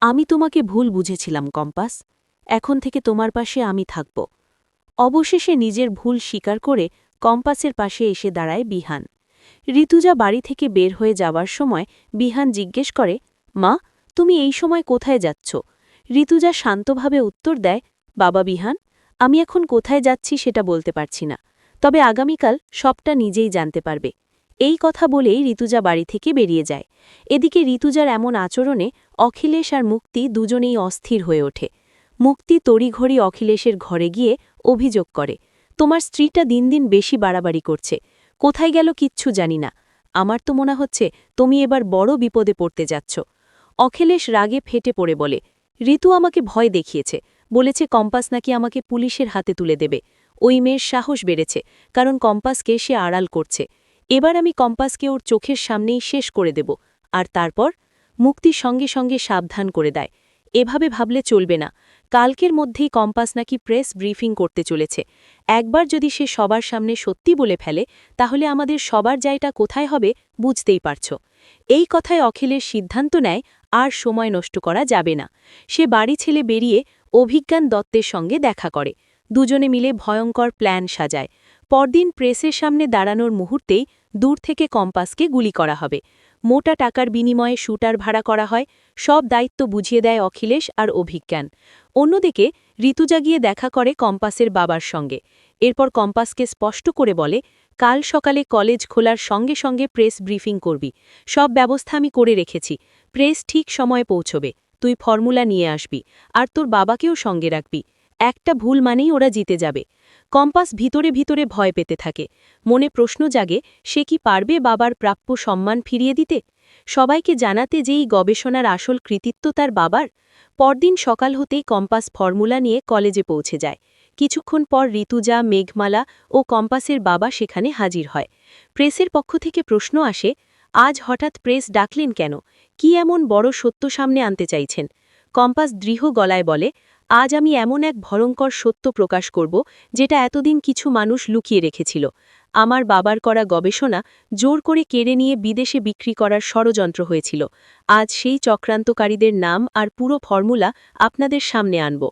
আমি তোমাকে ভুল বুঝেছিলাম কম্পাস। এখন থেকে তোমার পাশে আমি থাকব। অবশেষে নিজের ভুল স্বীকার করে কম্পাসের পাশে এসে দাঁড়ায় বিহান। ঋতুজা বাড়ি থেকে বের হয়ে যাওয়ার সময় বিহান জিজ্ঞেস করে, মা, তুমি এই সময় কোথায় যাচ্ছ? ঋতুজা শান্তভাবে উত্তর দেয়, বাবা বিহান, আমি এখন কোথায় যাচ্ছি সেটা বলতে পারছি না, তবে আগামীকাল সবটা নিজেই জানতে পারবে। এই কথা বলেই ঋতুজা বাড়ি থেকে বেরিয়ে যায়। এদিকে ঋতুজার এমন আচরণে অখিলেশ আর মুক্তি দুজনেই অস্থির হয়ে ওঠে। মুক্তি তড়িঘড়ি অখিলেশের ঘরে গিয়ে অভিযোগ করে, তোমার স্ত্রীটা দিন দিন বেশি বাড়াবাড়ি করছে, কোথায় গেল কিচ্ছু জানি না। আমার তো মনে হচ্ছে তুমি এবার বড় বিপদে পড়তে যাচ্ছ। অখিলেশ রাগে ফেটে পড়ে বলে, ঋতু আমাকে ভয় দেখিয়েছে, বলেছে কম্পাস নাকি আমাকে পুলিশের হাতে তুলে দেবে। ওই মেয়ের সাহস বেড়েছে, কারণ কম্পাসকে সে আড়াল করছে। এবার আমি কম্পাসকে ওর চোখের সামনেই শেষ করে দেব। আর তারপর মুক্তির সঙ্গে সঙ্গে সাবধান করে দেয়, এভাবে ভাবলে চলবে না। কালকের মধ্যেই কম্পাস নাকি প্রেস ব্রিফিং করতে চলেছে। একবার যদি সে সবার সামনে সত্যি বলে ফেলে, তাহলে আমাদের সবার জায়গা কোথায় হবে বুঝতেই পারছ। এই কথায় অখিলের সিদ্ধান্ত নেয় আর সময় নষ্ট করা যাবে না। সে বাড়ি ছেড়ে বেরিয়ে অভিজ্ঞান দত্তের সঙ্গে দেখা করে। দুজনে মিলে ভয়ঙ্কর প্ল্যান সাজায়। পরদিন প্রেসের সামনে দাঁড়ানোর মুহূর্তেই দূর থেকে কম্পাসকে গুলি করা হবে। মোটা টাকার বিনিময়ে শুটার ভাড়া করা হয়। সব দায়িত্ব বুঝিয়ে দেয় অখিলেশ আর অভিজ্ঞান। অন্যদিকে ঋতুজা গিয়ে দেখা করে কম্পাসের বাবার সঙ্গে। এরপর কম্পাসকে স্পষ্ট করে বলে, কাল সকালে কলেজ খোলার সঙ্গে সঙ্গে প্রেস ব্রিফিং করবি। সব ব্যবস্থা আমি করে রেখেছি। প্রেস ঠিক সময়ে পৌঁছবে। তুই ফর্মুলা নিয়ে আসবি, আর তোর বাবাকেও সঙ্গে রাখবি। একটা ভুল মানেই ওরা জিতে যাবে। কম্পাস ভিতরে ভিতরে ভয় পেতে থাকে। মনে প্রশ্ন জাগে, সে কি পারবে বাবার প্রাপ্য সম্মান ফিরিয়ে দিতে? সবাইকে জানাতে যেই গবেষণার আসল কৃতিত্ব তার বাবার। পরদিন সকাল হতেই কম্পাস ফর্মুলা নিয়ে কলেজে পৌঁছে যায়। কিছুক্ষণ পর ঋতুজা, মেঘমালা ও কম্পাসের বাবা সেখানে হাজির হয়। প্রেসের পক্ষ থেকে প্রশ্ন আসে, আজ হঠাৎ প্রেস ডাকলেন কেন? কি এমন বড় সত্য সামনে আনতে চাইছেন? কম্পাস দৃঢ় গলায় বলে, আজ আমি এমন এক ভয়ঙ্কর সত্য প্রকাশ করব, যেটা এতদিন কিছু মানুষ লুকিয়ে রেখেছিল। আমার বাবার করা গবেষণা জোর করে কেড়ে নিয়ে বিদেশে বিক্রি করার ষড়যন্ত্র হয়েছিল। আজ সেই চক্রান্তকারীদের নাম আর পুরো ফর্মুলা আপনাদের সামনে আনব।